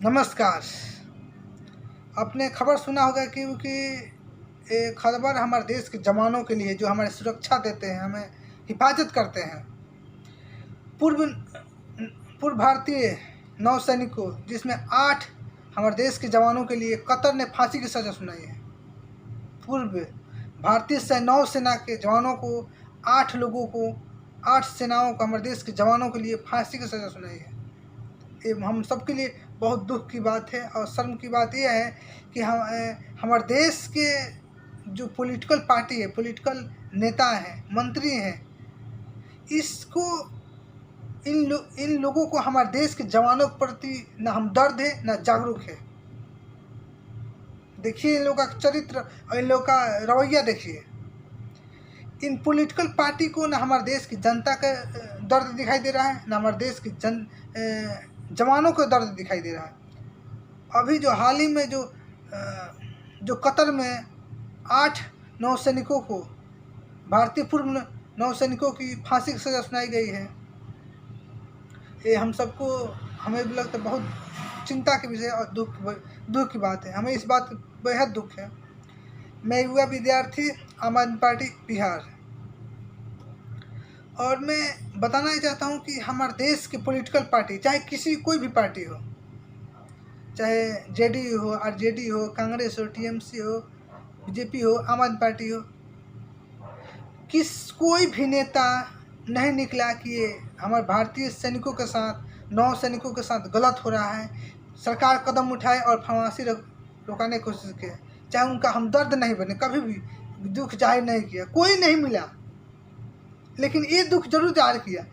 नमस्कार। आपने खबर सुना होगा क्योंकि एक खबर हमारे देश के जवानों के लिए जो हमारे सुरक्षा देते हैं, हमें हिफाजत करते हैं। पूर्व पूर्व भारतीय नौसैनिकों जिसमें 8 हमारे देश के जवानों के लिए कतर ने फांसी की सज़ा सुनाई है। पूर्व भारतीय नौसेना के जवानों को 8 लोगों को 8 सेनाओं को हमारे देश के जवानों के लिए फांसी की सज़ा सुनाई है। ये हम सबके लिए बहुत दुख की बात है और शर्म की बात यह है कि हमारे देश के जो पॉलिटिकल पार्टी है, पॉलिटिकल नेता हैं, मंत्री हैं, इसको इन लोगों को हमारे देश के जवानों के प्रति न हमदर्द है न जागरूक है। देखिए इन लोगों का चरित्र और इन लोगों का रवैया देखिए। इन पॉलिटिकल पार्टी को न हमारे देश की जनता का दर्द दिखाई दे रहा है, न हमारे देश की जवानों को दर्द दिखाई दे रहा है। अभी जो हाल ही में जो कतर में 8 नौसैनिकों को, भारतीय पूर्व नौसैनिकों की फांसी की सज़ा सुनाई गई है, ये हम सबको हमें भी लगता है बहुत चिंता के विषय और दुख की बात है। हमें इस बात का बेहद दुख है। मैं युवा विद्यार्थी, आम आदमी पार्टी बिहार, और मैं बताना ही चाहता हूँ कि हमारे देश की पॉलिटिकल पार्टी, चाहे कोई भी पार्टी हो, चाहे जेडीयू हो, आरजेडी हो, कांग्रेस हो, टीएमसी हो, बीजेपी हो, आम आदमी पार्टी हो, कोई भी नेता नहीं निकला कि ये हमारे भारतीय सैनिकों के साथ, नौसैनिकों के साथ गलत हो रहा है, सरकार कदम उठाए और फांसी रोकाने की कोशिश की, चाहे उनका हमदर्द नहीं बने, कभी भी दुख जाहिर नहीं किया, कोई नहीं मिला। लेकिन ये दुख जरूर जाहिर किया।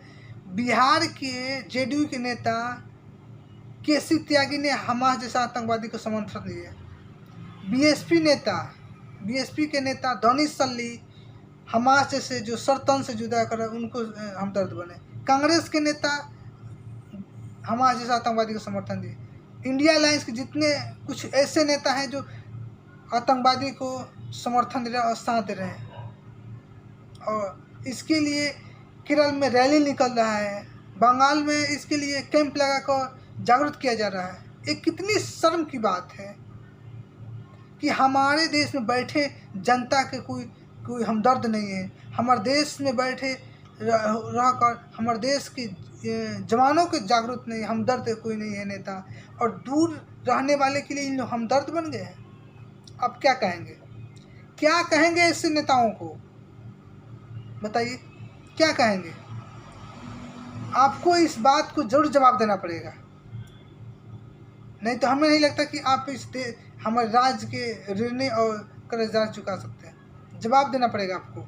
बिहार के जेडीयू के नेता केसी त्यागी ने हमास जैसा आतंकवादी को समर्थन दिया। बीएसपी के नेता दानिश सल्ली हमास जैसे जो सरतन से जुदा कर उनको हमदर्द बने। कांग्रेस के नेता हमास जैसा आतंकवादी को समर्थन दिए। इंडिया अलायंस के जितने कुछ ऐसे नेता हैं जो आतंकवादी को समर्थन दे रहे हैं और साथ दे रहे हैं, और इसके लिए केरल में रैली निकल रहा है, बंगाल में इसके लिए कैंप लगाकर जागरूक किया जा रहा है। ये कितनी शर्म की बात है कि हमारे देश में बैठे जनता के कोई हमदर्द नहीं है। हमारे देश में बैठे रहकर हमारे देश के जवानों के जागरूक नहीं, हमदर्द कोई नहीं है नेता, और दूर रहने वाले के लिए इन लोग हमदर्द बन गए हैं। अब क्या कहेंगे ऐसे नेताओं को? बताइए क्या कहेंगे? आपको इस बात को जरूर जवाब देना पड़ेगा, नहीं तो हमें नहीं लगता कि आप हमारे राज्य के ऋणी और कर्जदार चुका सकते हैं। जवाब देना पड़ेगा आपको।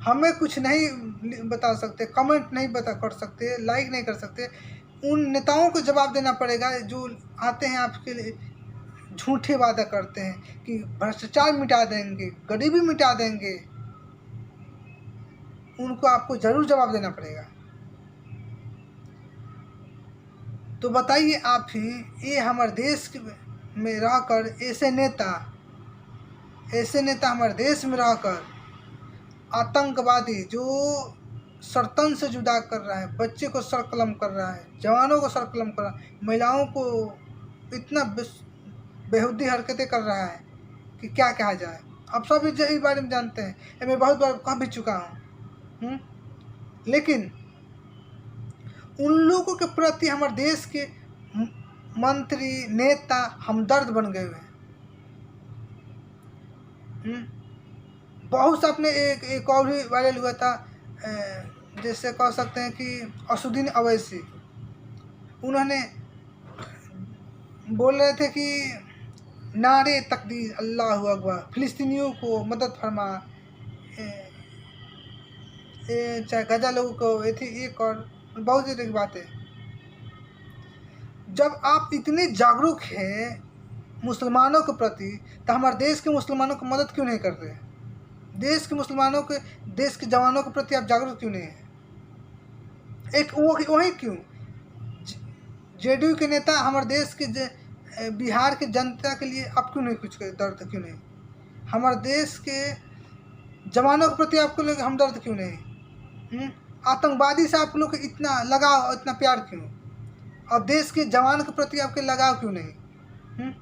हमें कुछ नहीं बता सकते, कमेंट नहीं कर सकते, लाइक नहीं कर सकते। उन नेताओं को जवाब देना पड़ेगा जो आते हैं आपके लिए झूठे वादा करते हैं कि भ्रष्टाचार मिटा देंगे, गरीबी मिटा देंगे। उनको आपको जरूर जवाब देना पड़ेगा। तो बताइए आप ही, ये हमारे देश में रहकर ऐसे नेता हमारे देश में रहकर आतंकवादी जो सरतन से जुदा कर रहा है, बच्चे को सरकलम कर रहा है, जवानों को सरकलम कर रहा है, महिलाओं को इतना बेहुदी हरकतें कर रहा है कि क्या कहा जाए। आप सब इस बारे में जानते हैं, मैं बहुत बार कह भी चुका हूँ। लेकिन उन लोगों के प्रति हमारे देश के मंत्री नेता हमदर्द बन गए हैं। बहुत सा अपने एक और भी वायरल हुआ था, जैसे कह सकते हैं कि असुद्दीन अवैसी, उन्होंने बोल रहे थे कि नारे तकदीर अल्लाह अकबर, फिलिस्तीनियों को मदद फरमा, चाहे गजा लोगों को, एक और बहुत सी बातें। जब आप इतने जागरूक हैं मुसलमानों के प्रति, तो हमारे देश के मुसलमानों की मदद क्यों नहीं कर रहे? देश के जवानों के प्रति आप जागरूक क्यों नहीं हैं? वही क्यों जेडीयू के नेता हमारे देश के बिहार के जनता के लिए आप क्यों नहीं कुछ दर्द क्यों नहीं? हमारे देश के जवानों के प्रति आपको लोग हमदर्द क्यों नहीं? आतंकवादी से आप लोग को इतना लगाव, इतना प्यार क्यों? और देश के जवान के प्रति आपके लगाव क्यों नहीं?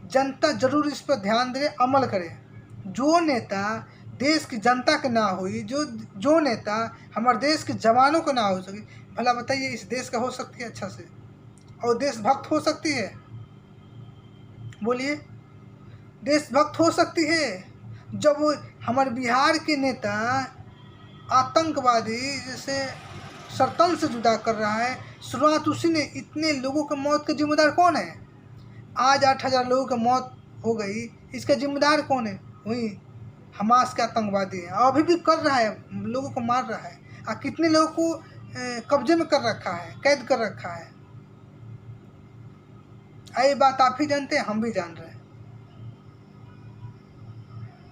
जनता जरूर इस पर ध्यान दे, अमल करे। जो नेता देश की जनता के ना हुई, जो नेता हमारे देश के जवानों को ना हो सके, भला बताइए इस देश का हो सकती है अच्छा से? और देशभक्त हो सकती है? बोलिए, देशभक्त हो सकती है जब वो हमारे बिहार के नेता आतंकवादी जैसे सरतन से जुदा कर रहा है? शुरुआत उसी ने, इतने लोगों के मौत का जिम्मेदार कौन है? आज 8,000 लोगों की मौत हो गई, इसका जिम्मेदार कौन है? वही हमास के आतंकवादी है, और अभी भी कर रहा है, लोगों को मार रहा है, और कितने लोगों को कब्जे में कर रखा है, कैद कर रखा है। ये बात आप ही जानते हैं, हम भी जान रहे हैं।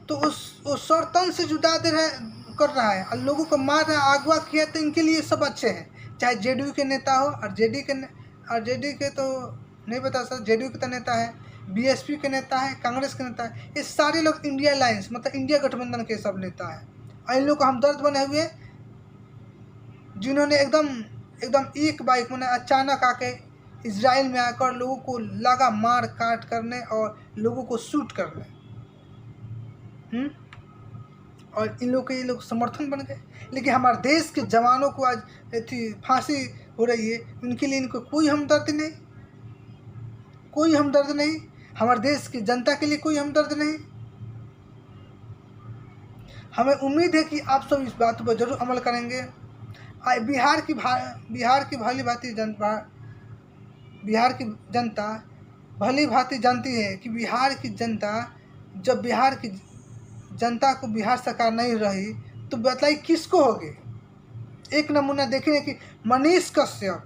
तो उस सरतन से जुदा कर रहा है और लोगों को मार रहा है, अगवा किया। तो इनके लिए सब अच्छे हैं, चाहे जेडीयू के नेता हो, और जेडी के तो नहीं बता सकता, जेडीयू के तो नेता है, बीएसपी के नेता है, कांग्रेस के नेता है, ये सारे लोग इंडिया अलायंस मतलब इंडिया गठबंधन के सब नेता हैं। और इन लोग को हमदर्द बने हुए, जिन्होंने एकदम एक बाइक में अचानक आके इजराइल में आकर लोगों को लगा मार काट करने और लोगों को शूट करने, और इन लोग के ये लोग समर्थन बन गए। लेकिन हमारे देश के जवानों को आज फांसी हो रही है, उनके लिए इनको कोई हमदर्द नहीं, कोई हमदर्द नहीं। हमारे देश की जनता के लिए कोई हमदर्द नहीं। हमें उम्मीद है कि आप सब इस बात पर जरूर अमल करेंगे। बिहार की जनता भली भांति जानती है कि बिहार की जनता, जब बिहार की जनता को बिहार सरकार नहीं रही तो बताइए किसको होगी? एक नमूना देखें कि मनीष कश्यप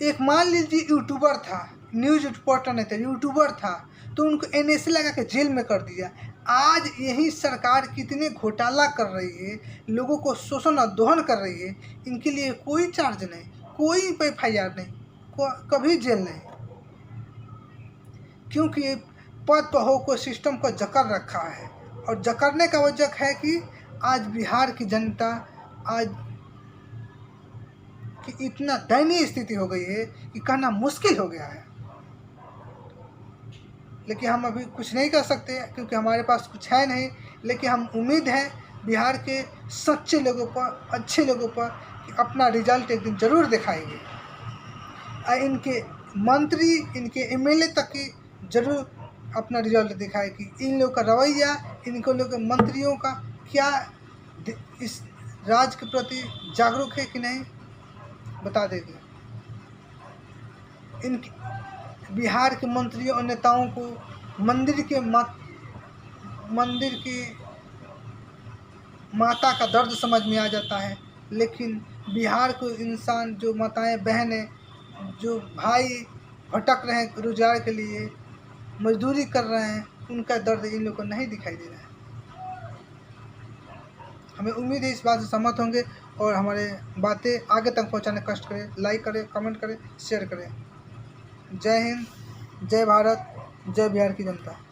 एक, मान लीजिए यूट्यूबर था, न्यूज रिपोर्टर नहीं था, यूट्यूबर था, तो उनको एनएसए लगा के जेल में कर दिया। आज यही सरकार कितने घोटाला कर रही है, लोगों को शोषण और दोहन कर रही है, इनके लिए कोई चार्ज नहीं, कोई FIR नहीं, कभी जेल नहीं, क्योंकि पद पर हो को सिस्टम को जकड़ रखा है। और जकड़ने का वजह है कि आज बिहार की जनता आज की इतना दयनीय स्थिति हो गई है कि कहना मुश्किल हो गया है। लेकिन हम अभी कुछ नहीं कर सकते क्योंकि हमारे पास कुछ है नहीं। लेकिन हम उम्मीद है बिहार के सच्चे लोगों पर, अच्छे लोगों पर, कि अपना रिजल्ट एक दिन ज़रूर दिखाएंगे। और इनके मंत्री, इनके MLA तक की जरूर अपना रिजल्ट दिखाए कि इन लोगों का रवैया, इनको लोग मंत्रियों का क्या इस राज्य के प्रति जागरूक है कि नहीं, बता देंगे। इन बिहार के मंत्रियों और नेताओं को मंदिर की माता का दर्द समझ में आ जाता है, लेकिन बिहार को इंसान, जो माताएं बहनें, जो भाई भटक रहे हैं रोजगार के लिए, मजदूरी कर रहे हैं, उनका दर्द इन लोगों को नहीं दिखाई दे रहा है। हमें उम्मीद है इस बात से सहमत होंगे और हमारे बातें आगे तक पहुंचाने का कष्ट करें। लाइक करें, कमेंट करें, शेयर करें। जय हिंद, जय भारत, जय बिहार की जनता।